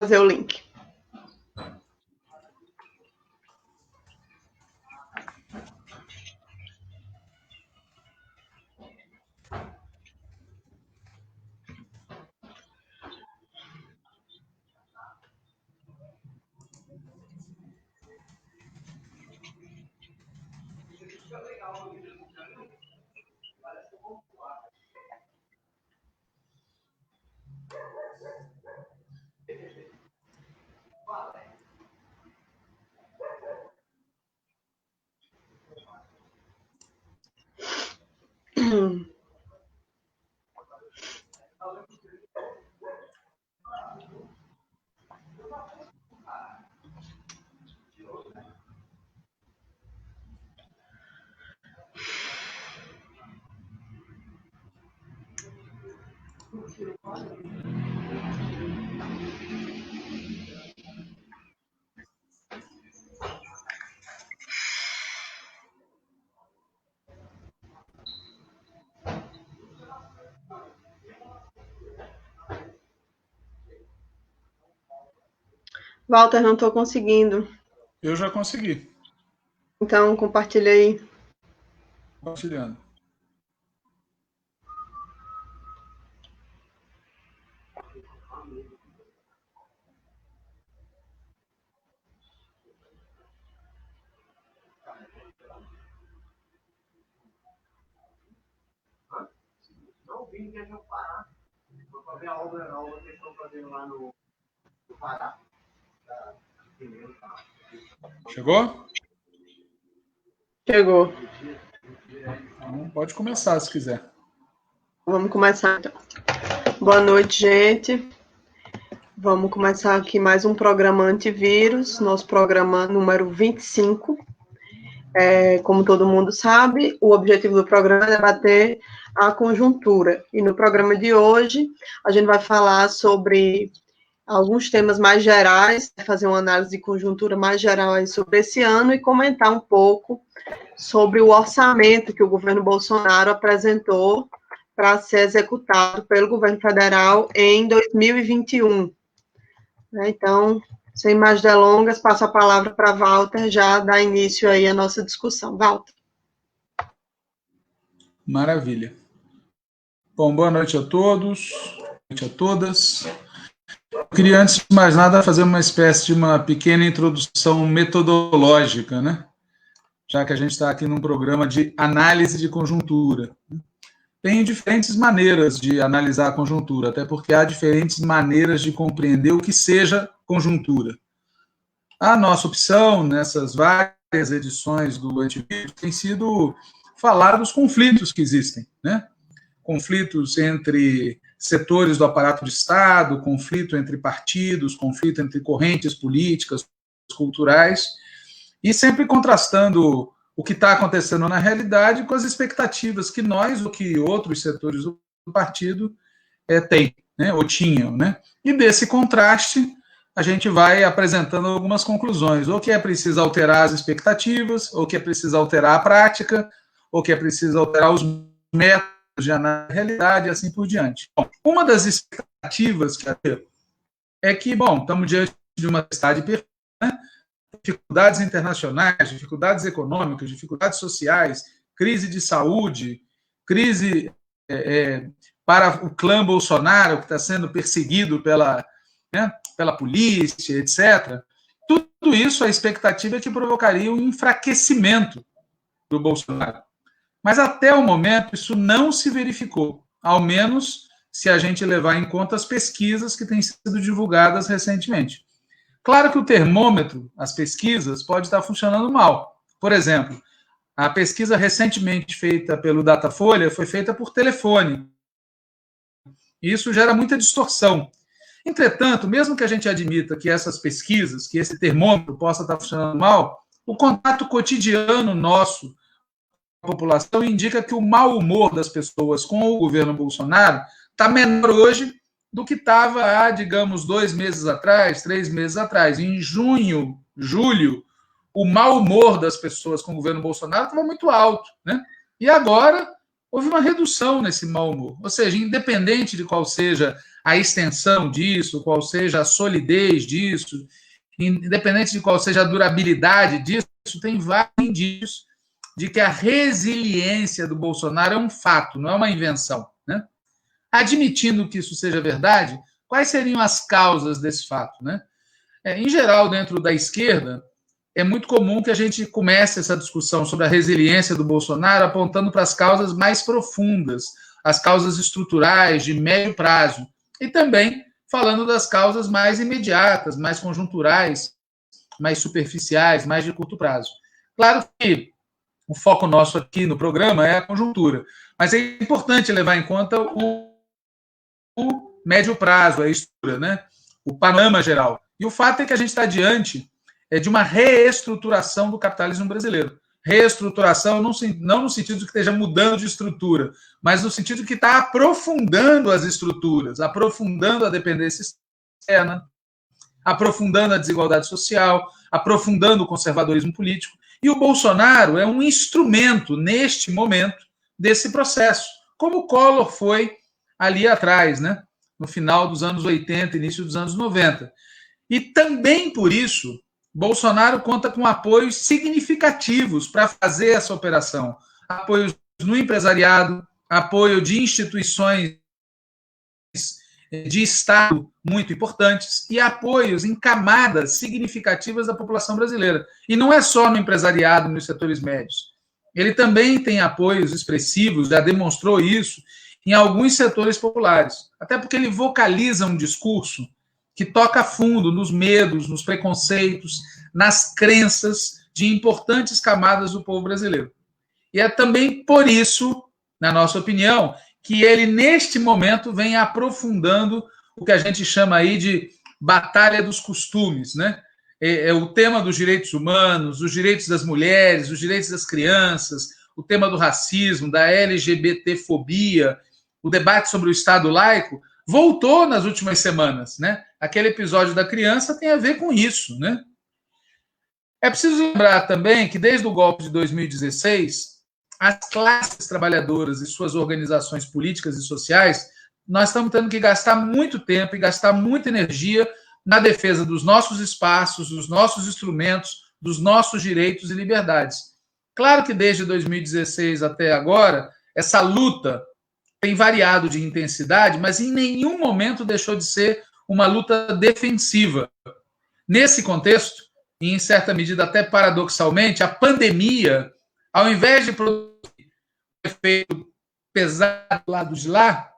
fazer o link. Walter, não estou conseguindo. Eu já consegui. Então, compartilha aí. Compartilhando. Não vim que no Pará. Vou fazer a obra nova que estão fazendo lá no Pará. Chegou? Chegou. Então, pode começar se quiser. Vamos começar, então. Boa noite, gente. Vamos começar aqui mais um programa antivírus, nosso programa número 25. Como todo mundo sabe, o objetivo do programa é debater a conjuntura. E no programa de hoje, a gente vai falar sobre alguns temas mais gerais, fazer uma análise de conjuntura mais geral aí sobre esse ano e comentar um pouco sobre o orçamento que o governo Bolsonaro apresentou para ser executado pelo governo federal em 2021. Então, sem mais delongas, passo a palavra para Walter já dar início aí à nossa discussão. Walter. Maravilha. Bom, boa noite a todos, boa noite a todas. Eu queria, antes de mais nada, fazer uma espécie de uma pequena introdução metodológica, né? Já que a gente está aqui num programa de análise de conjuntura. Tem diferentes maneiras de analisar a conjuntura, até porque há diferentes maneiras de compreender o que seja conjuntura. A nossa opção, nessas várias edições do Antivírus, tem sido falar dos conflitos que existem, né? Conflitos entre setores do aparato de Estado, conflito entre partidos, conflito entre correntes políticas, culturais, e sempre contrastando o que está acontecendo na realidade com as expectativas que nós ou que outros setores do partido têm, né, ou tinham, né? E desse contraste, a gente vai apresentando algumas conclusões, ou que é preciso alterar as expectativas, ou que é preciso alterar a prática, ou que é preciso alterar os métodos de análise da realidade, e assim por diante. Bom, uma das expectativas é que, bom, estamos diante de uma tempestade perfeita, né? Dificuldades internacionais, dificuldades econômicas, dificuldades sociais, crise de saúde, crise para o clã Bolsonaro, que está sendo perseguido pela polícia, etc. Tudo isso, a expectativa é que provocaria um enfraquecimento do Bolsonaro. Mas até o momento isso não se verificou, ao menos se a gente levar em conta as pesquisas que têm sido divulgadas recentemente. Claro que o termômetro, as pesquisas, pode estar funcionando mal. Por exemplo, a pesquisa recentemente feita pelo Datafolha foi feita por telefone. E isso gera muita distorção. Entretanto, mesmo que a gente admita que essas pesquisas, que esse termômetro possa estar funcionando mal, o contato cotidiano nosso com a população indica que o mau humor das pessoas com o governo Bolsonaro está menor hoje do que estava há, digamos, 2 meses atrás, 3 meses atrás. Em junho, julho, o mau humor das pessoas com o governo Bolsonaro estava muito alto, né? E agora houve uma redução nesse mau humor. Ou seja, independente de qual seja a extensão disso, qual seja a solidez disso, independente de qual seja a durabilidade disso, tem vários indícios de que a resiliência do Bolsonaro é um fato, não é uma invenção, né? Admitindo que isso seja verdade, quais seriam as causas desse fato, né? Em geral, dentro da esquerda, é muito comum que a gente comece essa discussão sobre a resiliência do Bolsonaro apontando para as causas mais profundas, as causas estruturais de médio prazo, e também falando das causas mais imediatas, mais conjunturais, mais superficiais, mais de curto prazo. Claro que o foco nosso aqui no programa é a conjuntura, mas é importante levar em conta o médio prazo, a estrutura, né? O panorama geral. E o fato é que a gente está diante de uma reestruturação do capitalismo brasileiro. Reestruturação não no sentido de que esteja mudando de estrutura, mas no sentido de que está aprofundando as estruturas, aprofundando a dependência externa, aprofundando a desigualdade social, aprofundando o conservadorismo político. E o Bolsonaro é um instrumento, neste momento, desse processo, como o Collor foi ali atrás, né? No final dos anos 80, início dos anos 90. E também por isso, Bolsonaro conta com apoios significativos para fazer essa operação. Apoios no empresariado, apoio de instituições de Estado muito importantes e apoios em camadas significativas da população brasileira. E não é só no empresariado, nos setores médios. Ele também tem apoios expressivos, já demonstrou isso, em alguns setores populares. Até porque ele vocaliza um discurso que toca fundo nos medos, nos preconceitos, nas crenças de importantes camadas do povo brasileiro. E é também por isso, na nossa opinião, que ele, neste momento, vem aprofundando o que a gente chama aí de batalha dos costumes, né? É o tema dos direitos humanos, os direitos das mulheres, os direitos das crianças, o tema do racismo, da LGBTfobia, o debate sobre o Estado laico, voltou nas últimas semanas, né? Aquele episódio da criança tem a ver com isso, né? É preciso lembrar também que desde o golpe de 2016, as classes trabalhadoras e suas organizações políticas e sociais, nós estamos tendo que gastar muito tempo e gastar muita energia na defesa dos nossos espaços, dos nossos instrumentos, dos nossos direitos e liberdades. Claro que desde 2016 até agora, essa luta tem variado de intensidade, mas em nenhum momento deixou de ser uma luta defensiva. Nesse contexto, e em certa medida até paradoxalmente, a pandemia, ao invés de produzir um efeito pesado do lado de lá,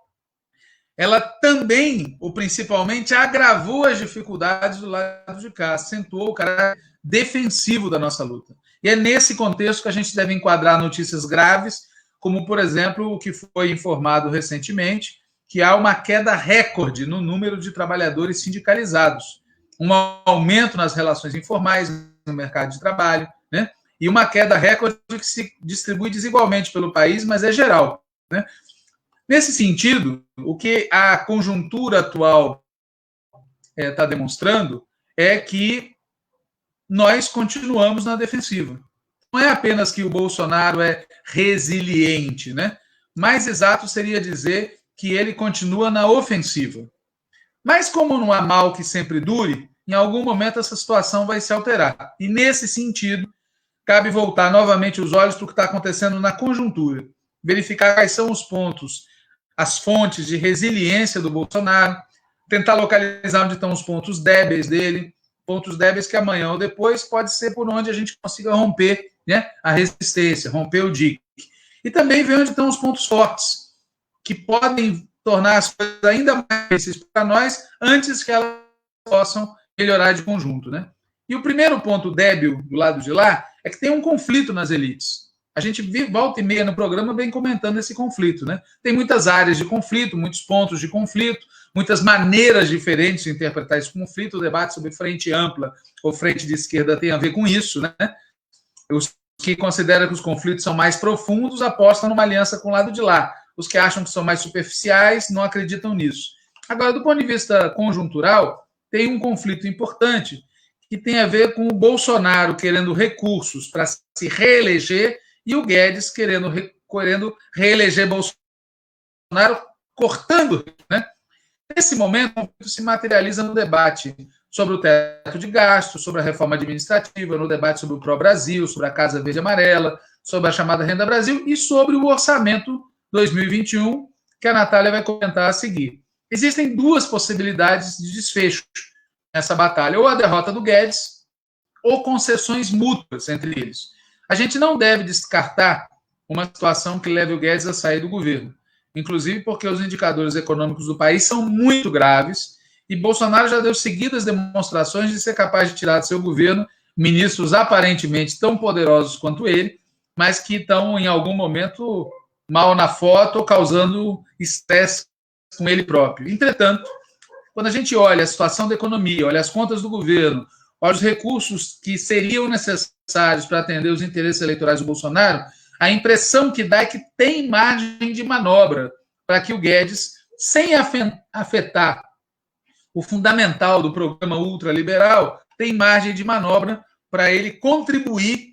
ela também, ou principalmente, agravou as dificuldades do lado de cá, acentuou o caráter defensivo da nossa luta. E é nesse contexto que a gente deve enquadrar notícias graves, como, por exemplo, o que foi informado recentemente, que há uma queda recorde no número de trabalhadores sindicalizados, um aumento nas relações informais no mercado de trabalho, né? E uma queda recorde que se distribui desigualmente pelo país, mas é geral, né? Nesse sentido, o que a conjuntura atual está demonstrando é que nós continuamos na defensiva. Não é apenas que o Bolsonaro é resiliente, né? Mais exato seria dizer que ele continua na ofensiva. Mas como não há mal que sempre dure, em algum momento essa situação vai se alterar. E nesse sentido, cabe voltar novamente os olhos para o que está acontecendo na conjuntura, verificar quais são os pontos, as fontes de resiliência do Bolsonaro, tentar localizar onde estão os pontos débeis dele, pontos débeis que amanhã ou depois pode ser por onde a gente consiga romper, né, a resistência, romper o dique. E também ver onde estão os pontos fortes, que podem tornar as coisas ainda mais difíceis para nós antes que elas possam melhorar de conjunto, né? E o primeiro ponto débil do lado de lá é que tem um conflito nas elites. A gente volta e meia no programa vem comentando esse conflito, né? Tem muitas áreas de conflito, muitos pontos de conflito, muitas maneiras diferentes de interpretar esse conflito. O debate sobre frente ampla ou frente de esquerda tem a ver com isso, né? Os que consideram que os conflitos são mais profundos apostam numa aliança com o lado de lá. Os que acham que são mais superficiais não acreditam nisso. Agora, do ponto de vista conjuntural, tem um conflito importante que tem a ver com o Bolsonaro querendo recursos para se reeleger e o Guedes querendo querendo reeleger Bolsonaro, cortando, né? Nesse momento, se materializa no debate sobre o teto de gastos, sobre a reforma administrativa, no debate sobre o Pró-Brasil, sobre a Casa Verde e Amarela, sobre a chamada Renda Brasil e sobre o orçamento 2021, que a Natália vai comentar a seguir. Existem duas possibilidades de desfecho nessa batalha, ou a derrota do Guedes, ou concessões mútuas entre eles. A gente não deve descartar uma situação que leve o Guedes a sair do governo, inclusive porque os indicadores econômicos do país são muito graves e Bolsonaro já deu seguidas demonstrações de ser capaz de tirar do seu governo ministros aparentemente tão poderosos quanto ele, mas que estão, em algum momento, mal na foto ou causando estresse com ele próprio. Entretanto, quando a gente olha a situação da economia, olha as contas do governo, olha os recursos que seriam necessários para atender os interesses eleitorais do Bolsonaro, a impressão que dá é que tem margem de manobra para que o Guedes, sem afetar o fundamental do programa ultraliberal, tem margem de manobra para ele contribuir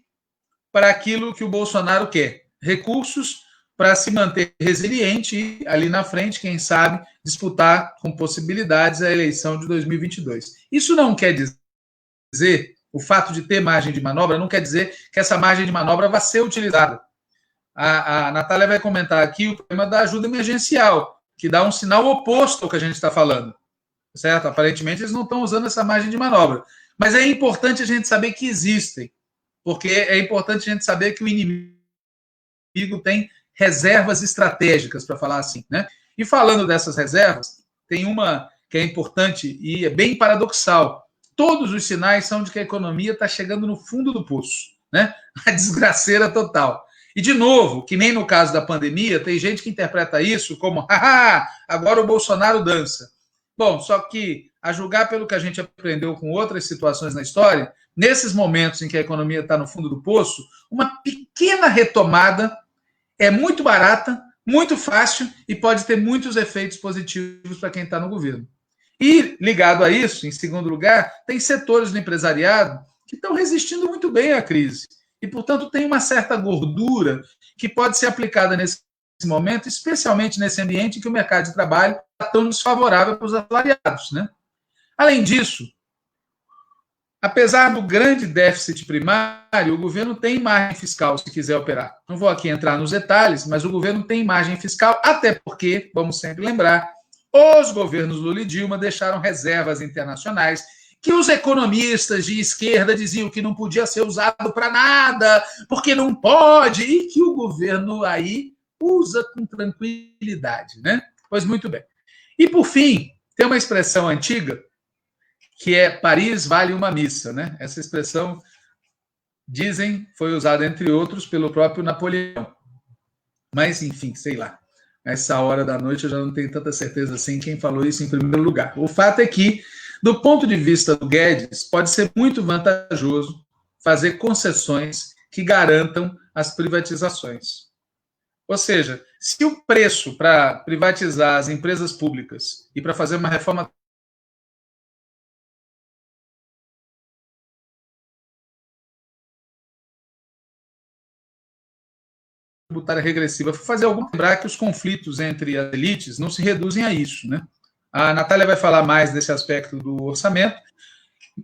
para aquilo que o Bolsonaro quer. Recursos para se manter resiliente e, ali na frente, quem sabe, disputar com possibilidades a eleição de 2022. Isso não quer dizer, o fato de ter margem de manobra, não quer dizer que essa margem de manobra vai ser utilizada. A Natália vai comentar aqui o tema da ajuda emergencial, que dá um sinal oposto ao que a gente está falando. Certo? Aparentemente, eles não estão usando essa margem de manobra. Mas é importante a gente saber que existem, porque é importante a gente saber que o inimigo tem reservas estratégicas, para falar assim, né? E falando dessas reservas, tem uma que é importante e é bem paradoxal. Todos os sinais são de que a economia está chegando no fundo do poço, né? A desgraceira total. E, de novo, que nem no caso da pandemia, tem gente que interpreta isso como agora o Bolsonaro dança. Bom, só que, a julgar pelo que a gente aprendeu com outras situações na história, nesses momentos em que a economia está no fundo do poço, uma pequena retomada é muito barata, muito fácil e pode ter muitos efeitos positivos para quem está no governo. E, ligado a isso, em segundo lugar, tem setores do empresariado que estão resistindo muito bem à crise. E, portanto, tem uma certa gordura que pode ser aplicada nesse momento, especialmente nesse ambiente em que o mercado de trabalho está tão desfavorável para os assalariados, né? Além disso, apesar do grande déficit primário, o governo tem margem fiscal se quiser operar. Não vou aqui entrar nos detalhes, mas o governo tem margem fiscal, até porque, vamos sempre lembrar, os governos Lula e Dilma deixaram reservas internacionais que os economistas de esquerda diziam que não podia ser usado para nada, porque não pode, e que o governo aí usa com tranquilidade, né? Pois muito bem. E, por fim, tem uma expressão antiga que é Paris vale uma missa, né? Essa expressão, dizem, foi usada, entre outros, pelo próprio Napoleão. Mas, enfim, sei lá. Essa hora da noite eu já não tenho tanta certeza assim quem falou isso em primeiro lugar. O fato é que, do ponto de vista do Guedes, pode ser muito vantajoso fazer concessões que garantam as privatizações. Ou seja, se o preço para privatizar as empresas públicas e para fazer uma reforma tributária regressiva for fazer algum, lembrar que os conflitos entre as elites não se reduzem a isso, né? A Natália vai falar mais desse aspecto do orçamento.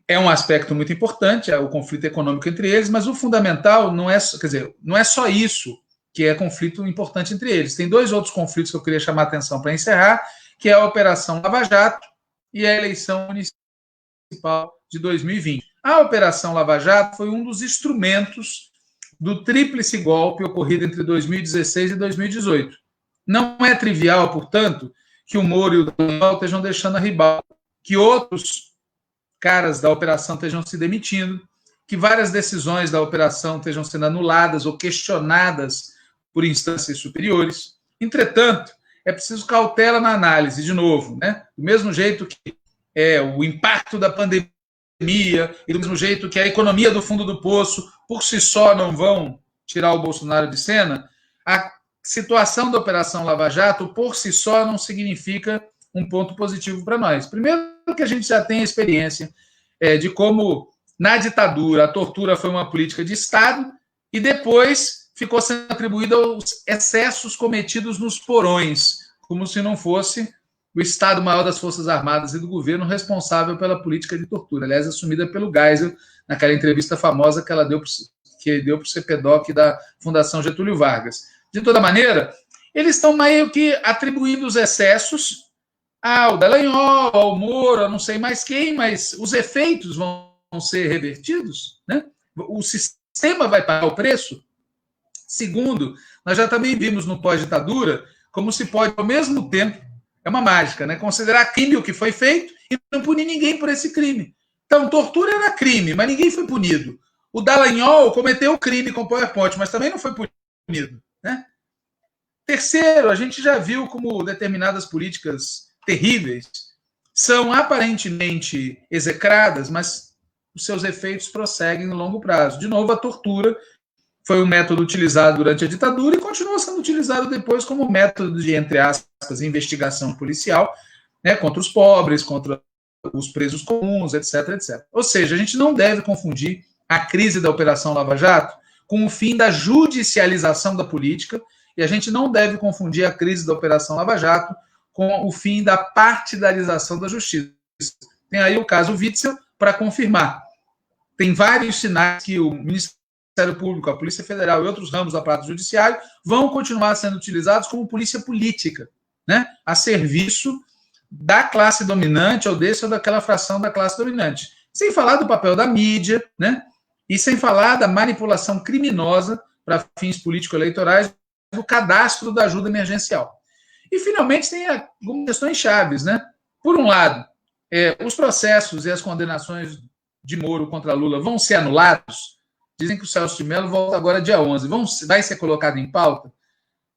É um aspecto muito importante, é o conflito econômico entre eles, mas o fundamental não é, quer dizer, não é só isso que é conflito importante entre eles. Tem dois outros conflitos que eu queria chamar a atenção para encerrar, que é a Operação Lava Jato e a eleição municipal de 2020. A Operação Lava Jato foi um dos instrumentos do tríplice golpe ocorrido entre 2016 e 2018. Não é trivial, portanto, que o Moro e o Daniel estejam deixando a ribalta, que outros caras da operação estejam se demitindo, que várias decisões da operação estejam sendo anuladas ou questionadas por instâncias superiores. Entretanto, é preciso cautela na análise, de novo, né? Do mesmo jeito que o impacto da pandemia e do mesmo jeito que a economia do fundo do poço, por si só, não vão tirar o Bolsonaro de cena, a situação da Operação Lava Jato, por si só, não significa um ponto positivo para nós. Primeiro que a gente já tem a experiência de como, na ditadura, a tortura foi uma política de Estado e depois ficou sendo atribuída aos excessos cometidos nos porões, como se não fosse o Estado-Maior das Forças Armadas e do governo responsável pela política de tortura, aliás, assumida pelo Geisel naquela entrevista famosa que ela deu para o CPDOC da Fundação Getúlio Vargas. De toda maneira, eles estão meio que atribuindo os excessos ao Dallagnol, ao Moro, a não sei mais quem, mas os efeitos vão ser revertidos, né? O sistema vai pagar o preço. Segundo, nós já também vimos no pós-ditadura como se pode, ao mesmo tempo, é uma mágica, né? Considerar crime o que foi feito e não punir ninguém por esse crime. Então, tortura era crime, mas ninguém foi punido. O Dallagnol cometeu crime com PowerPoint, mas também não foi punido, né? Terceiro, a gente já viu como determinadas políticas terríveis são aparentemente execradas, mas os seus efeitos prosseguem no longo prazo. De novo, a tortura foi um método utilizado durante a ditadura e continua sendo utilizado depois como método de, entre aspas, investigação policial, né, contra os pobres, contra os presos comuns, etc, etc. Ou seja, a gente não deve confundir a crise da Operação Lava Jato com o fim da judicialização da política, e a gente não deve confundir a crise da Operação Lava Jato com o fim da partidarização da justiça. Tem aí o caso Witzel para confirmar. Tem vários sinais que o Ministério Público, a Polícia Federal e outros ramos do aparato judiciário vão continuar sendo utilizados como polícia política, né, a serviço da classe dominante ou desse ou daquela fração da classe dominante. Sem falar do papel da mídia, né, e sem falar da manipulação criminosa para fins político-eleitorais do cadastro da ajuda emergencial. E, finalmente, tem algumas questões chaves, né? Por um lado, os processos e as condenações de Moro contra Lula vão ser anulados. Dizem que o Celso de Mello volta agora dia 11. Vai ser colocado em pauta?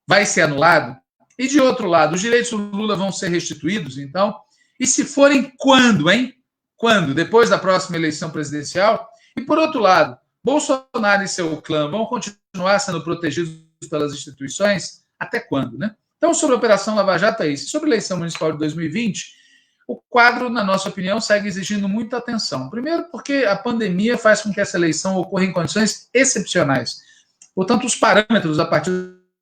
Vai ser anulado? E, de outro lado, os direitos do Lula vão ser restituídos, então? E se forem, quando, hein? Quando? Depois da próxima eleição presidencial? E, por outro lado, Bolsonaro e seu clã vão continuar sendo protegidos pelas instituições? Até quando, né? Então, sobre a Operação Lava Jato é isso. Sobre a eleição municipal de 2020, o quadro, na nossa opinião, segue exigindo muita atenção. Primeiro, porque a pandemia faz com que essa eleição ocorra em condições excepcionais. Portanto, os parâmetros a partir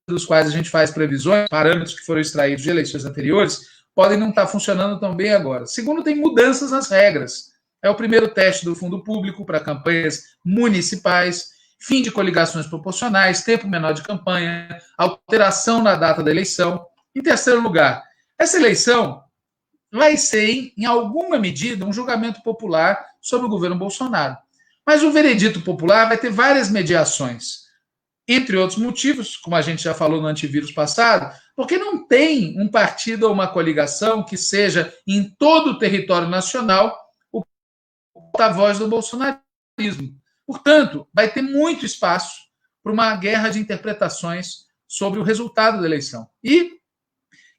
dos quais a gente faz previsões, parâmetros que foram extraídos de eleições anteriores, podem não estar funcionando tão bem agora. Segundo, tem mudanças nas regras. É o primeiro teste do fundo público para campanhas municipais, fim de coligações proporcionais, tempo menor de campanha, alteração na data da eleição. Em terceiro lugar, essa eleição vai ser, em alguma medida, um julgamento popular sobre o governo Bolsonaro. Mas o veredito popular vai ter várias mediações. Entre outros motivos, como a gente já falou no antivírus passado, porque não tem um partido ou uma coligação que seja, em todo o território nacional, o porta-voz do bolsonarismo. Portanto, vai ter muito espaço para uma guerra de interpretações sobre o resultado da eleição. E,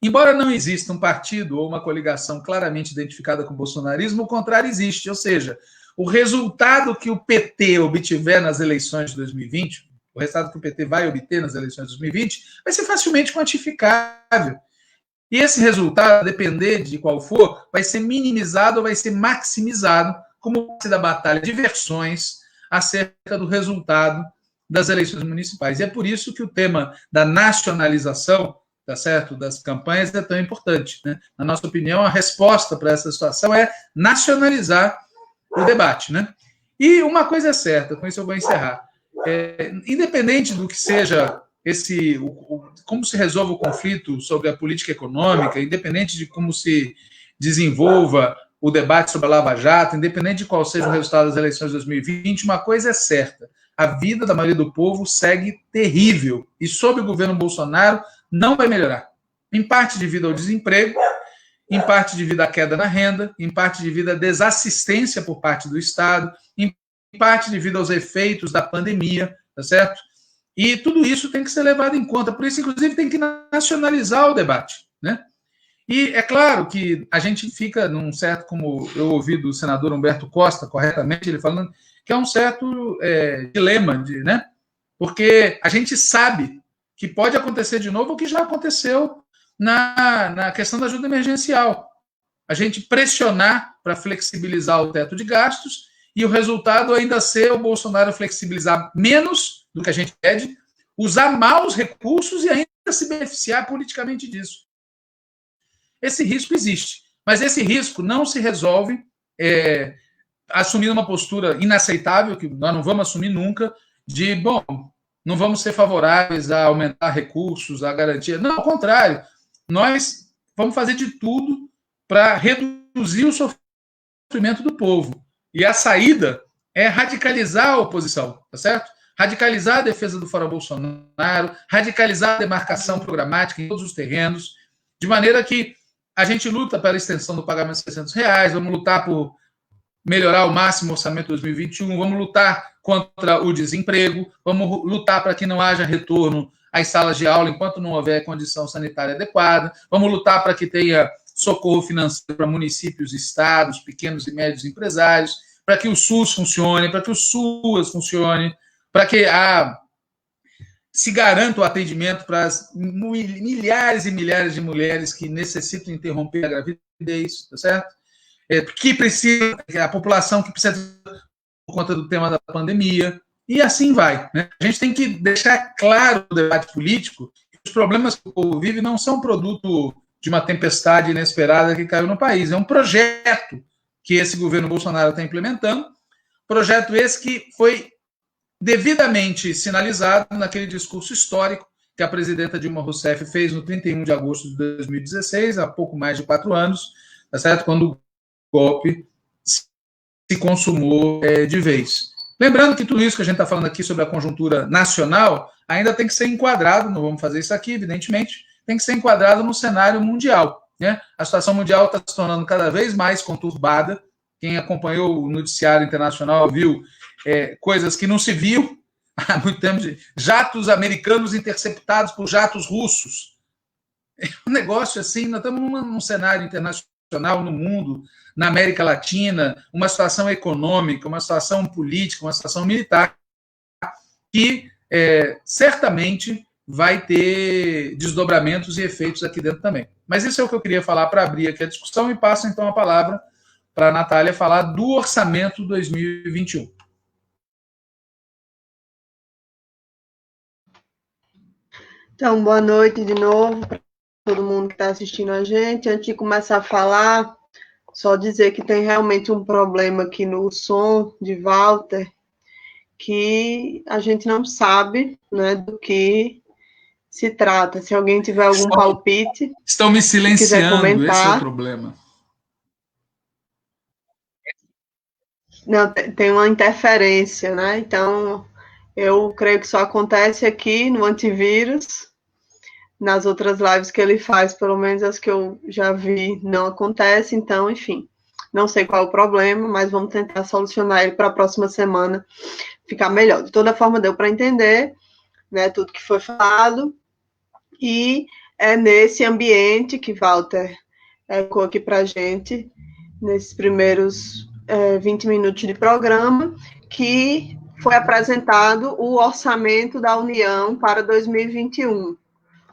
embora não exista um partido ou uma coligação claramente identificada com o bolsonarismo, o contrário existe. Ou seja, o resultado que o PT obtiver nas eleições de 2020, o resultado que o PT vai obter nas eleições de 2020, vai ser facilmente quantificável. E esse resultado, a depender de qual for, vai ser minimizado ou vai ser maximizado como parte da batalha de versões acerca do resultado das eleições municipais. E é por isso que o tema da nacionalização, tá certo, das campanhas é tão importante, né? Na nossa opinião, a resposta para essa situação é nacionalizar o debate, né? E uma coisa é certa, com isso eu vou encerrar. Independente do que seja como se resolve o conflito sobre a política econômica, independente de como se desenvolva o debate sobre a Lava Jato, independente de qual seja o resultado das eleições de 2020, uma coisa é certa: a vida da maioria do povo segue terrível e, sob o governo Bolsonaro, não vai melhorar. Em parte devido ao desemprego, em parte devido à queda na renda, em parte devido à desassistência por parte do Estado, em parte devido aos efeitos da pandemia, tá certo? E tudo isso tem que ser levado em conta. Por isso, inclusive, tem que nacionalizar o debate, né? E é claro que a gente fica num certo, como eu ouvi do senador Humberto Costa, corretamente, ele falando que é um certo dilema, né? Porque a gente sabe que pode acontecer de novo o que já aconteceu na questão da ajuda emergencial. A gente pressionar para flexibilizar o teto de gastos e o resultado ainda ser o Bolsonaro flexibilizar menos do que a gente pede, usar mal os recursos e ainda se beneficiar politicamente disso. Esse risco existe, mas esse risco não se resolve assumindo uma postura inaceitável, que nós não vamos assumir nunca, de, bom, não vamos ser favoráveis a aumentar recursos, a garantia. Não, ao contrário, nós vamos fazer de tudo para reduzir o sofrimento do povo. E a saída é radicalizar a oposição, tá certo? Radicalizar a defesa do fora Bolsonaro, radicalizar a demarcação programática em todos os terrenos, de maneira que a gente luta pela extensão do pagamento de R$600, vamos lutar por melhorar ao máximo o orçamento de 2021, vamos lutar contra o desemprego, vamos lutar para que não haja retorno às salas de aula enquanto não houver condição sanitária adequada, vamos lutar para que tenha socorro financeiro para municípios, estados, pequenos e médios empresários, para que o SUS funcione, para que o SUAS funcione, para que se garanta o atendimento para as milhares e milhares de mulheres que necessitam interromper a gravidez, tá certo? Que precisa, a população que precisa por conta do tema da pandemia, e assim vai, né? A gente tem que deixar claro no debate político que os problemas que o povo vive não são produto de uma tempestade inesperada que caiu no país, é um projeto que esse governo Bolsonaro está implementando, projeto esse que foi devidamente sinalizado naquele discurso histórico que a presidenta Dilma Rousseff fez no 31 de agosto de 2016, há pouco mais de 4 anos, tá certo? Quando o golpe se consumou de vez. Lembrando que tudo isso que a gente está falando aqui sobre a conjuntura nacional ainda tem que ser enquadrado, não vamos fazer isso aqui, evidentemente, tem que ser enquadrado no cenário mundial, né? A situação mundial está se tornando cada vez mais conturbada. Quem acompanhou o noticiário internacional viu coisas que não se viu há muito tempo, de jatos americanos interceptados por jatos russos. É um negócio assim, nós estamos num cenário internacional, no mundo, na América Latina, uma situação econômica, uma situação política, uma situação militar, que certamente vai ter desdobramentos e efeitos aqui dentro também. Mas isso é o que eu queria falar para abrir aqui a discussão, e passo então a palavra para a Natália falar do orçamento 2021. Então, boa noite de novo para todo mundo que está assistindo a gente. Antes de começar a falar, só dizer que tem realmente um problema aqui no som de Walter, que a gente não sabe, né, do que se trata. Se alguém tiver algum palpite... Estão me silenciando, comentar, esse é o problema. Não, tem uma interferência, né? Então, eu creio que só acontece aqui no antivírus. Nas outras lives que ele faz, pelo menos as que eu já vi, não acontece. Então, enfim, não sei qual é o problema, mas vamos tentar solucionar ele para a próxima semana ficar melhor. De toda forma, deu para entender, né, tudo que foi falado. E é nesse ambiente que Walter colocou aqui para a gente, nesses primeiros 20 minutos de programa, que foi apresentado o orçamento da União para 2021.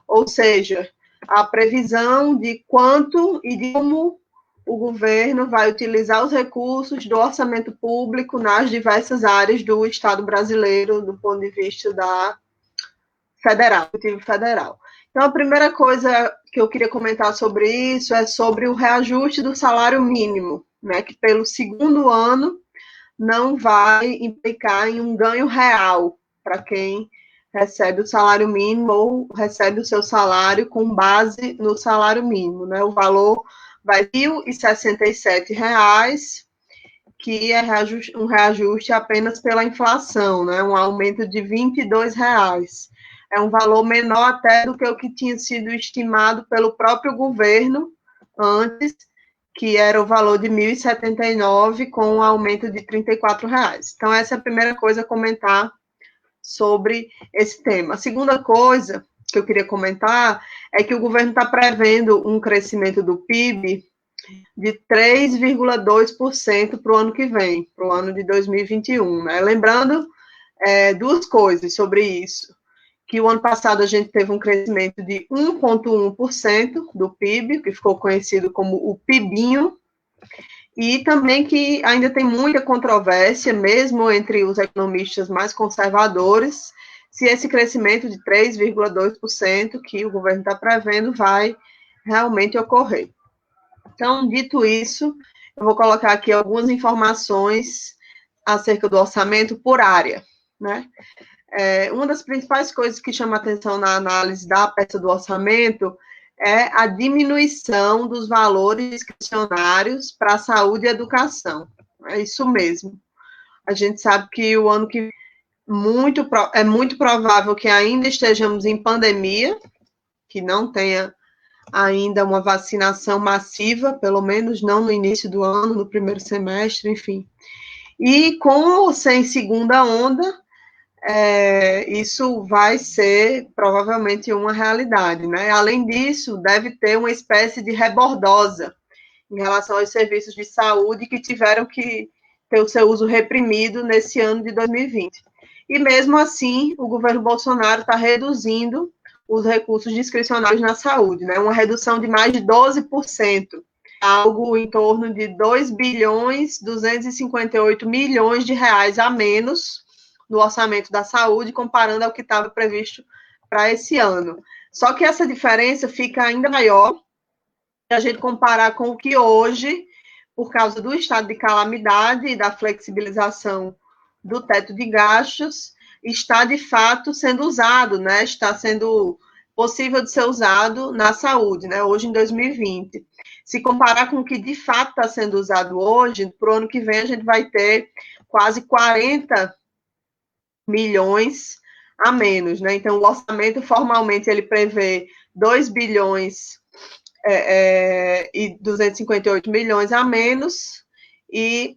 Ou seja, a previsão de quanto e de como o governo vai utilizar os recursos do orçamento público nas diversas áreas do Estado brasileiro, do ponto de vista da federal. Então, a primeira coisa que eu queria comentar sobre isso é sobre o reajuste do salário mínimo, né, que pelo segundo ano não vai implicar em um ganho real para quem recebe o salário mínimo ou recebe o seu salário com base no salário mínimo, né? O valor vai R$ 1.067, que é um reajuste apenas pela inflação, né? Um aumento de R$ 22. É um valor menor até do que o que tinha sido estimado pelo próprio governo antes, que era o valor de R$ 1.079, com um aumento de R$ 34. Então, essa é a primeira coisa a comentar sobre esse tema. A segunda coisa que eu queria comentar é que o governo está prevendo um crescimento do PIB de 3,2% para o ano que vem, para o ano de 2021. Né? Lembrando duas coisas sobre isso, que o ano passado a gente teve um crescimento de 1,1% do PIB, que ficou conhecido como o PIBinho, e também que ainda tem muita controvérsia, mesmo entre os economistas mais conservadores, se esse crescimento de 3,2% que o governo está prevendo vai realmente ocorrer. Então, dito isso, eu vou colocar aqui algumas informações acerca do orçamento por área, né? Uma das principais coisas que chama atenção na análise da peça do orçamento é a diminuição dos valores discricionários para a saúde e educação. É isso mesmo. A gente sabe que o ano que é muito provável que ainda estejamos em pandemia, que não tenha ainda uma vacinação massiva, pelo menos não no início do ano, no primeiro semestre, enfim. E com ou sem segunda onda, isso vai ser provavelmente uma realidade, né? Além disso, deve ter uma espécie de rebordosa em relação aos serviços de saúde que tiveram que ter o seu uso reprimido nesse ano de 2020. E mesmo assim, o governo Bolsonaro está reduzindo os recursos discricionários na saúde, né? Uma redução de mais de 12%, algo em torno de 2.258 bilhões de reais a menos no orçamento da saúde, comparando ao que estava previsto para esse ano. Só que essa diferença fica ainda maior se a gente comparar com o que hoje, por causa do estado de calamidade e da flexibilização do teto de gastos, está de fato sendo usado, né? Está sendo possível de ser usado na saúde, né? Hoje, em 2020. Se comparar com o que de fato está sendo usado hoje, para o ano que vem a gente vai ter quase 40 milhões a menos, né? Então, o orçamento, formalmente, ele prevê 2 bilhões e 258 milhões a menos, e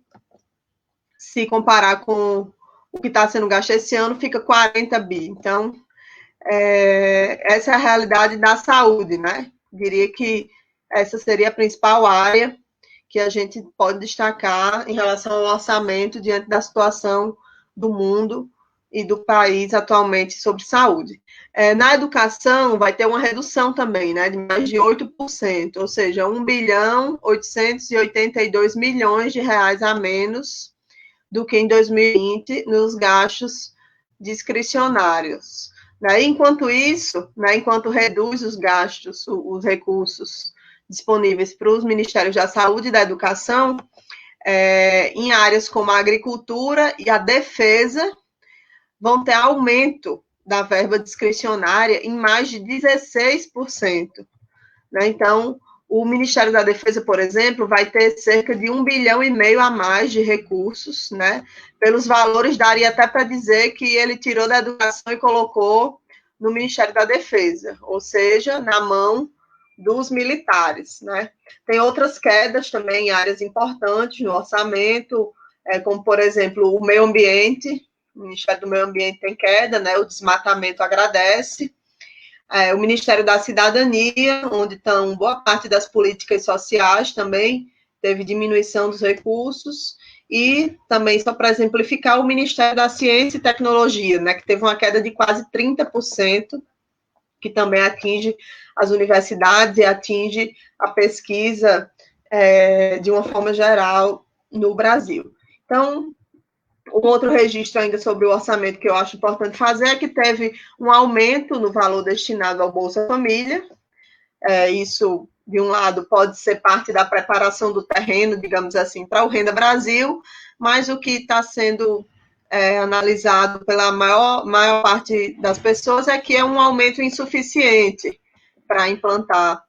se comparar com o que está sendo gasto esse ano, fica 40 bi. Então, essa é a realidade da saúde, né? Diria que essa seria a principal área que a gente pode destacar em relação ao orçamento diante da situação do mundo e do país atualmente sobre saúde. Na educação, vai ter uma redução também, né, de mais de 8%, ou seja, 1.882 bilhões de reais a menos do que em 2020 nos gastos discricionários. Enquanto isso, enquanto reduz os gastos, os recursos disponíveis para os Ministérios da Saúde e da Educação, em áreas como a agricultura e a defesa, vão ter aumento da verba discricionária em mais de 16%. Então, o Ministério da Defesa, por exemplo, vai ter cerca de 1,5 bilhão a mais de recursos, né? Pelos valores, daria até para dizer que ele tirou da educação e colocou no Ministério da Defesa, ou seja, na mão dos militares, né? Tem outras quedas também em áreas importantes no orçamento, como, por exemplo, o meio ambiente. O Ministério do Meio Ambiente tem queda, né? O desmatamento agradece. O Ministério da Cidadania, onde estão boa parte das políticas sociais, também teve diminuição dos recursos. E também, só para exemplificar, o Ministério da Ciência e Tecnologia, né? Que teve uma queda de quase 30%, que também atinge as universidades e atinge a pesquisa de uma forma geral no Brasil. Então, um outro registro ainda sobre o orçamento que eu acho importante fazer é que teve um aumento no valor destinado ao Bolsa Família. Isso, de um lado, pode ser parte da preparação do terreno, digamos assim, para o Renda Brasil, mas o que está sendo analisado pela maior parte das pessoas é que é um aumento insuficiente para implantar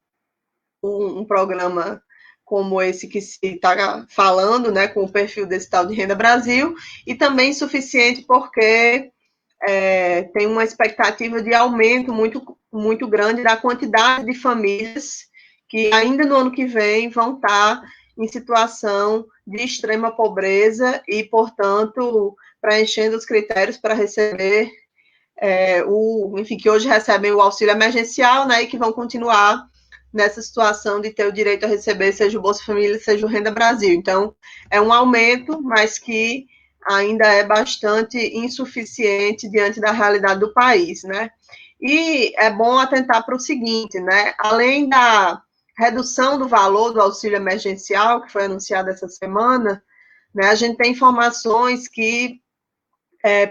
um programa como esse que se está falando, né, com o perfil desse tal de Renda Brasil, e também insuficiente porque tem uma expectativa de aumento muito, muito grande da quantidade de famílias que ainda no ano que vem vão estar em situação de extrema pobreza e, portanto, preenchendo os critérios para receber que hoje recebem o auxílio emergencial, né, e que vão continuar nessa situação de ter o direito a receber, seja o Bolsa Família, seja o Renda Brasil. Então, é um aumento, mas que ainda é bastante insuficiente diante da realidade do país, né? E é bom atentar para o seguinte, né? Além da redução do valor do auxílio emergencial, que foi anunciado essa semana, né, a gente tem informações que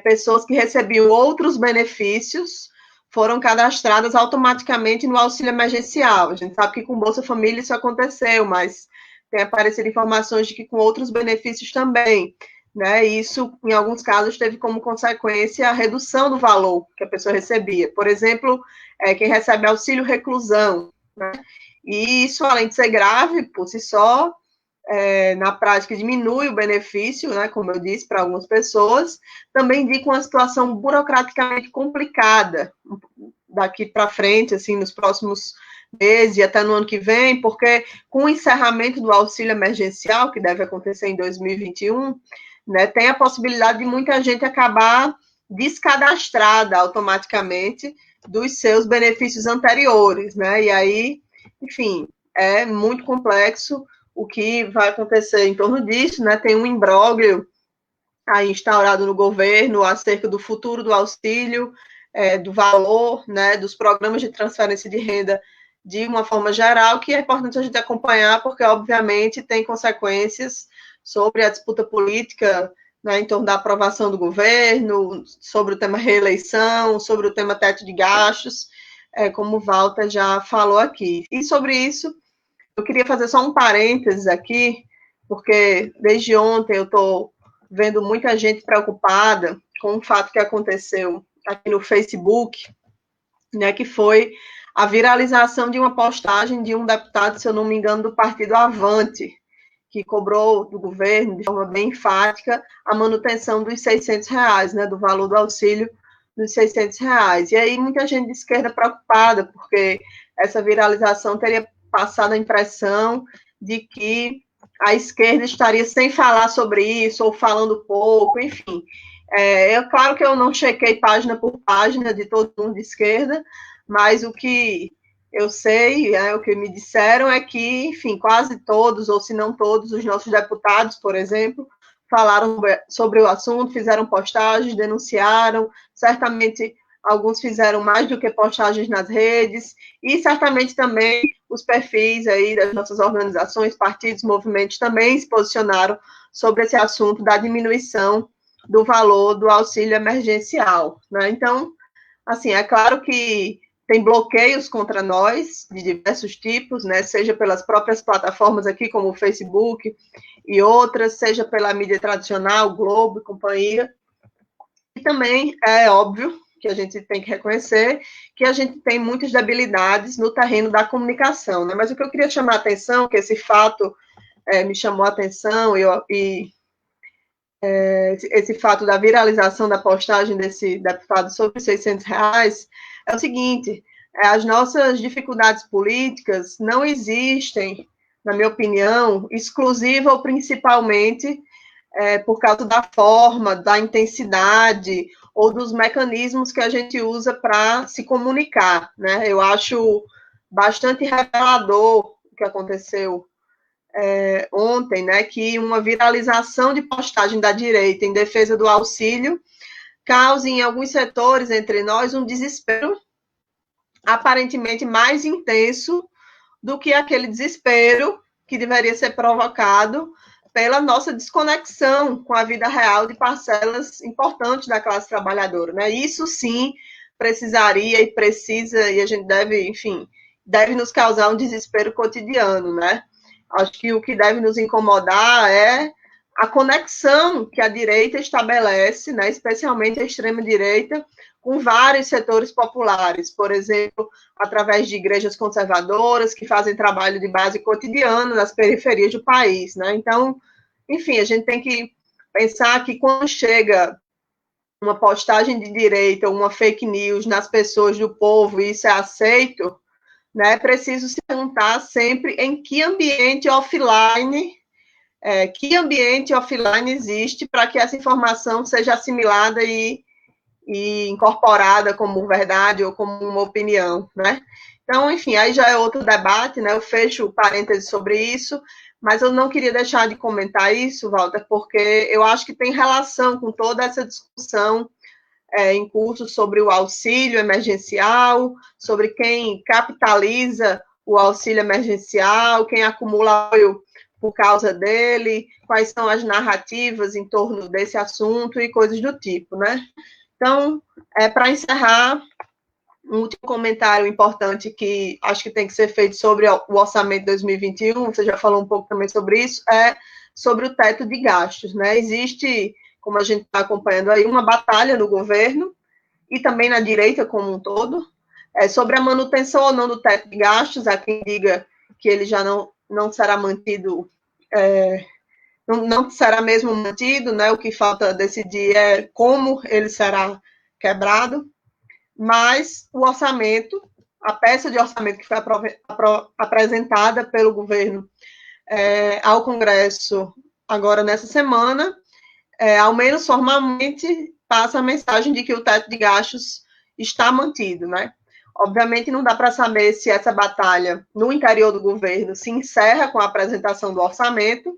pessoas que recebiam outros benefícios foram cadastradas automaticamente no auxílio emergencial. A gente sabe que com Bolsa Família isso aconteceu, mas tem aparecido informações de que com outros benefícios também, né? Isso, em alguns casos, teve como consequência a redução do valor que a pessoa recebia. Por exemplo, quem recebe auxílio reclusão, né? E isso, além de ser grave por si só, na prática diminui o benefício, né, como eu disse, para algumas pessoas, também indica uma situação burocraticamente complicada daqui para frente, assim, nos próximos meses e até no ano que vem, porque com o encerramento do auxílio emergencial, que deve acontecer em 2021, né, tem a possibilidade de muita gente acabar descadastrada automaticamente dos seus benefícios anteriores, né, e aí, enfim, é muito complexo o que vai acontecer em torno disso, né? Tem um imbróglio aí instaurado no governo acerca do futuro do auxílio, do valor, né, dos programas de transferência de renda de uma forma geral, que é importante a gente acompanhar, porque, obviamente, tem consequências sobre a disputa política, né, em torno da aprovação do governo, sobre o tema reeleição, sobre o tema teto de gastos, como o Walter já falou aqui. E sobre isso, eu queria fazer só um parênteses aqui, porque desde ontem eu estou vendo muita gente preocupada com um fato que aconteceu aqui no Facebook, né, que foi a viralização de uma postagem de um deputado, se eu não me engano, do partido Avante, que cobrou do governo, de forma bem enfática, a manutenção dos R$600, né, do valor do auxílio dos R$600. E aí muita gente de esquerda preocupada, porque essa viralização teria passado a impressão de que a esquerda estaria sem falar sobre isso, ou falando pouco, enfim. Claro que eu não chequei página por página de todo mundo de esquerda, mas o que eu sei, o que me disseram é que, enfim, quase todos, ou se não todos, os nossos deputados, por exemplo, falaram sobre o assunto, fizeram postagens, denunciaram, certamente alguns fizeram mais do que postagens nas redes, e certamente também os perfis aí das nossas organizações, partidos, movimentos também se posicionaram sobre esse assunto da diminuição do valor do auxílio emergencial, né? Então, assim, é claro que tem bloqueios contra nós, de diversos tipos, né? Seja pelas próprias plataformas aqui, como o Facebook e outras, seja pela mídia tradicional, Globo e companhia. E também é óbvio que a gente tem que reconhecer que a gente tem muitas debilidades no terreno da comunicação, né? Mas o que eu queria chamar a atenção, que esse fato me chamou a atenção, esse fato da viralização da postagem desse deputado sobre R$600, é o seguinte: as nossas dificuldades políticas não existem, na minha opinião, exclusiva ou principalmente por causa da forma, da intensidade ou dos mecanismos que a gente usa para se comunicar, né? Eu acho bastante revelador o que aconteceu ontem, né, que uma viralização de postagem da direita em defesa do auxílio cause em alguns setores entre nós um desespero aparentemente mais intenso do que aquele desespero que deveria ser provocado pela nossa desconexão com a vida real de parcelas importantes da classe trabalhadora, né? Isso sim precisaria e precisa, e a gente deve, enfim, deve nos causar um desespero cotidiano, né? Acho que o que deve nos incomodar é a conexão que a direita estabelece, né, especialmente a extrema-direita, com vários setores populares, por exemplo, através de igrejas conservadoras que fazem trabalho de base cotidiano nas periferias do país, né? Então, enfim, a gente tem que pensar que quando chega uma postagem de direita ou uma fake news nas pessoas do povo e isso é aceito, né, é preciso se perguntar sempre em que ambiente offline existe para que essa informação seja assimilada e incorporada como verdade ou como uma opinião, né? Então, enfim, aí já é outro debate, né? Eu fecho o parêntese sobre isso, mas eu não queria deixar de comentar isso, Walter, porque eu acho que tem relação com toda essa discussão em curso sobre o auxílio emergencial, sobre quem capitaliza o auxílio emergencial, quem acumula apoio por causa dele, quais são as narrativas em torno desse assunto e coisas do tipo, né? Então, para encerrar, um último comentário importante que acho que tem que ser feito sobre o orçamento de 2021, você já falou um pouco também sobre isso, é sobre o teto de gastos, né? Existe, como a gente está acompanhando aí, uma batalha no governo e também na direita como um todo, sobre a manutenção ou não do teto de gastos. Há quem diga que ele já não será mantido, não será mesmo mantido, né? O que falta decidir é como ele será quebrado. Mas o orçamento, a peça de orçamento que foi apresentada pelo governo ao Congresso agora nessa semana, ao menos formalmente, passa a mensagem de que o teto de gastos está mantido, né? Obviamente não dá para saber se essa batalha no interior do governo se encerra com a apresentação do orçamento,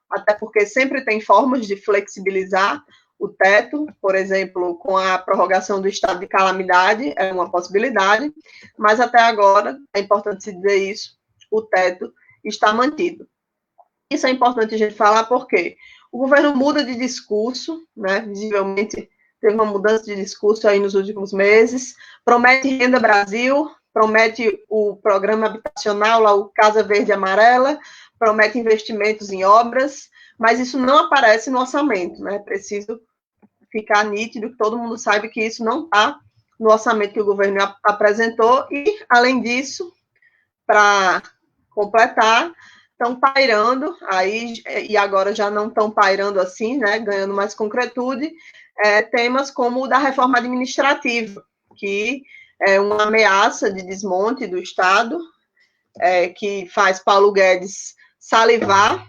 até porque sempre tem formas de flexibilizar o teto, por exemplo, com a prorrogação do estado de calamidade, é uma possibilidade, mas até agora, é importante se dizer isso, o teto está mantido. Isso é importante a gente falar porque o governo muda de discurso, né, visivelmente teve uma mudança de discurso aí nos últimos meses, promete Renda Brasil, promete o programa habitacional, lá o Casa Verde e Amarela, promete investimentos em obras, mas isso não aparece no orçamento, né, preciso ficar nítido, que todo mundo sabe que isso não está no orçamento que o governo apresentou, e, além disso, para completar, estão pairando, aí, e agora já não estão pairando assim, né, ganhando mais concretude, temas como o da reforma administrativa, que é uma ameaça de desmonte do Estado, que faz Paulo Guedes salivar,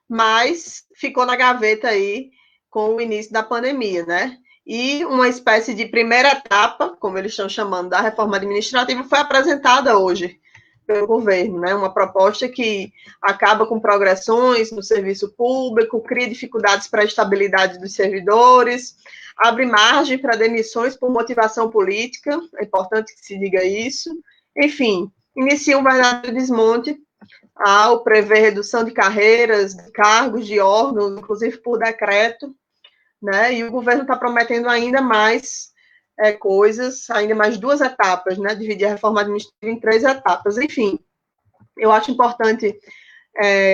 mas ficou na gaveta aí com o início da pandemia, né? E uma espécie de primeira etapa, como eles estão chamando, da reforma administrativa, foi apresentada hoje pelo governo, né? Uma proposta que acaba com progressões no serviço público, cria dificuldades para a estabilidade dos servidores, abre margem para demissões por motivação política, é importante que se diga isso. Enfim, inicia um verdadeiro desmonte ao prever redução de carreiras, de cargos, de órgãos, inclusive por decreto, né? E o governo está prometendo ainda mais coisas, ainda mais 2 etapas, né? Dividir a reforma administrativa em 3 etapas. Enfim, eu acho importante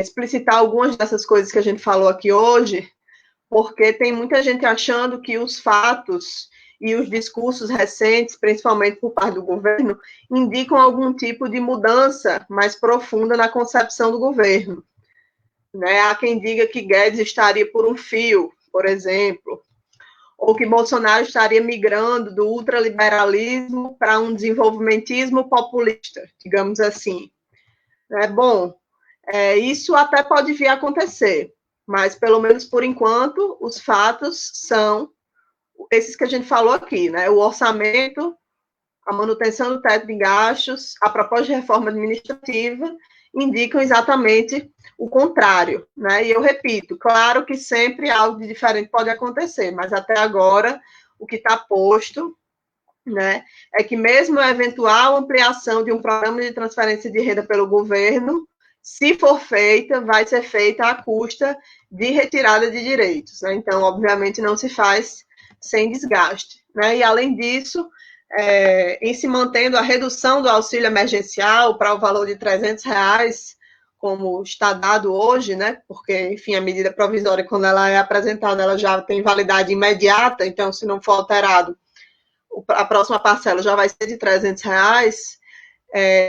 explicitar algumas dessas coisas que a gente falou aqui hoje, porque tem muita gente achando que os fatos e os discursos recentes, principalmente por parte do governo, indicam algum tipo de mudança mais profunda na concepção do governo, né? Há quem diga que Guedes estaria por um fio, por exemplo, ou que Bolsonaro estaria migrando do ultraliberalismo para um desenvolvimentismo populista, digamos assim. Bom, isso até pode vir a acontecer, mas, pelo menos por enquanto, os fatos são esses que a gente falou aqui, né? O orçamento, a manutenção do teto de gastos, a proposta de reforma administrativa indicam exatamente o contrário, né? E eu repito, claro que sempre algo de diferente pode acontecer, mas até agora o que está posto, né, é que mesmo a eventual ampliação de um programa de transferência de renda pelo governo, se for feita, vai ser feita à custa de retirada de direitos, né? Então, obviamente, não se faz sem desgaste, né? E, além disso, em se mantendo a redução do auxílio emergencial para o valor de R$300, como está dado hoje, né? Porque, enfim, a medida provisória, quando ela é apresentada, ela já tem validade imediata, então, se não for alterado, a próxima parcela já vai ser de R$300,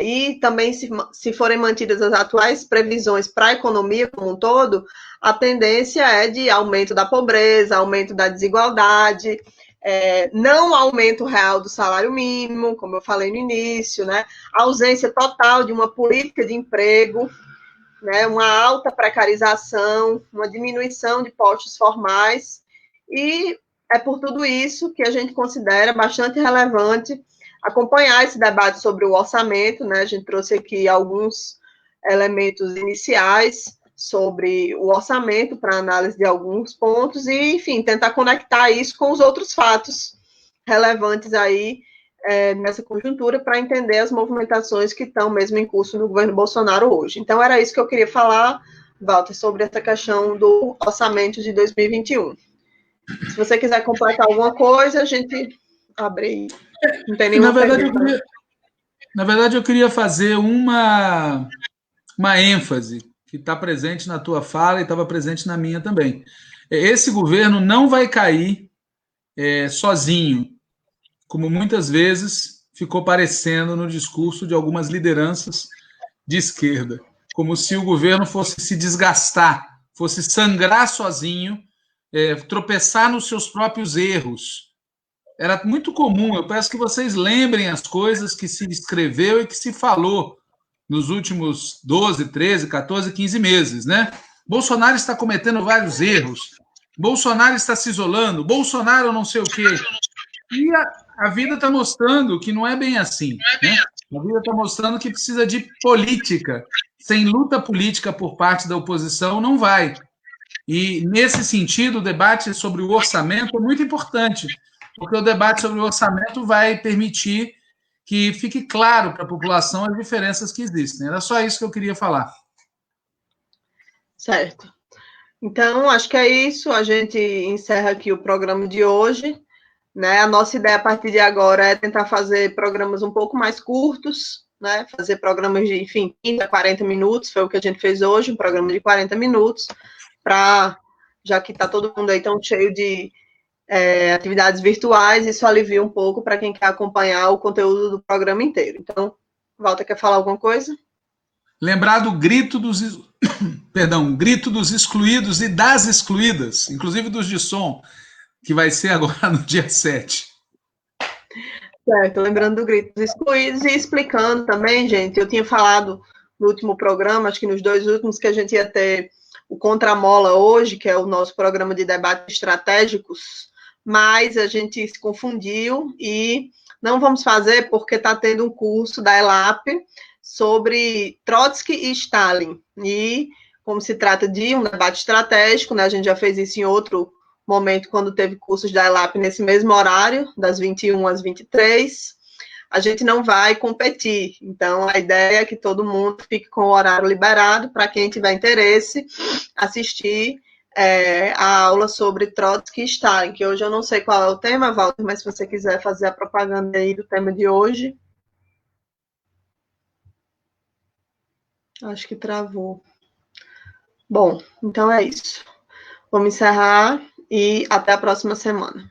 e também, se forem mantidas as atuais previsões para a economia como um todo, a tendência é de aumento da pobreza, aumento da desigualdade, não aumento real do salário mínimo, como eu falei no início, né? Ausência total de uma política de emprego, né? Uma alta precarização, uma diminuição de postos formais, e é por tudo isso que a gente considera bastante relevante acompanhar esse debate sobre o orçamento, né? A gente trouxe aqui alguns elementos iniciais sobre o orçamento para análise de alguns pontos e, enfim, tentar conectar isso com os outros fatos relevantes aí nessa conjuntura para entender as movimentações que estão mesmo em curso no governo Bolsonaro hoje. Então, era isso que eu queria falar. Walter, sobre essa questão do orçamento de 2021. Se você quiser completar alguma coisa, a gente abre. Não tem nenhuma pergunta. Na verdade, eu queria fazer uma ênfase que está presente na tua fala e estava presente na minha também. Esse governo não vai cair sozinho, como muitas vezes ficou parecendo no discurso de algumas lideranças de esquerda, como se o governo fosse se desgastar, fosse sangrar sozinho, tropeçar nos seus próprios erros. Era muito comum, eu peço que vocês lembrem as coisas que se escreveu e que se falou nos últimos 12, 13, 14, 15 meses, né? Bolsonaro está cometendo vários erros, Bolsonaro está se isolando, Bolsonaro não sei o quê. E a vida está mostrando que não é bem assim, né? A vida está mostrando que precisa de política. Sem luta política por parte da oposição, não vai. E, nesse sentido, o debate sobre o orçamento é muito importante, porque o debate sobre o orçamento vai permitir que fique claro para a população as diferenças que existem. Era só isso que eu queria falar. Certo. Então, acho que é isso. A gente encerra aqui o programa de hoje. Né? A nossa ideia a partir de agora é tentar fazer programas um pouco mais curtos, né? Fazer programas de, enfim, 30, 40 minutos, foi o que a gente fez hoje, um programa de 40 minutos, já que está todo mundo aí tão cheio de atividades virtuais, isso alivia um pouco para quem quer acompanhar o conteúdo do programa inteiro. Então, Walter, quer falar alguma coisa? Lembrar do grito grito dos excluídos e das excluídas, inclusive dos de som, que vai ser agora no dia 7. Certo, lembrando do grito dos excluídos e explicando também, gente, eu tinha falado no último programa, acho que nos 2 últimos, que a gente ia ter o Contramola hoje, que é o nosso programa de debates estratégicos, mas a gente se confundiu e não vamos fazer porque está tendo um curso da ELAP sobre Trotsky e Stalin. E como se trata de um debate estratégico, né, a gente já fez isso em outro momento, quando teve cursos da ELAP nesse mesmo horário, das 21 às 23, a gente não vai competir. Então, a ideia é que todo mundo fique com o horário liberado para quem tiver interesse assistir a aula sobre Trotsky e Stalin, que hoje eu não sei qual é o tema, Walter, mas se você quiser fazer a propaganda aí do tema de hoje. Acho que travou. Bom, então é isso. Vamos encerrar e até a próxima semana.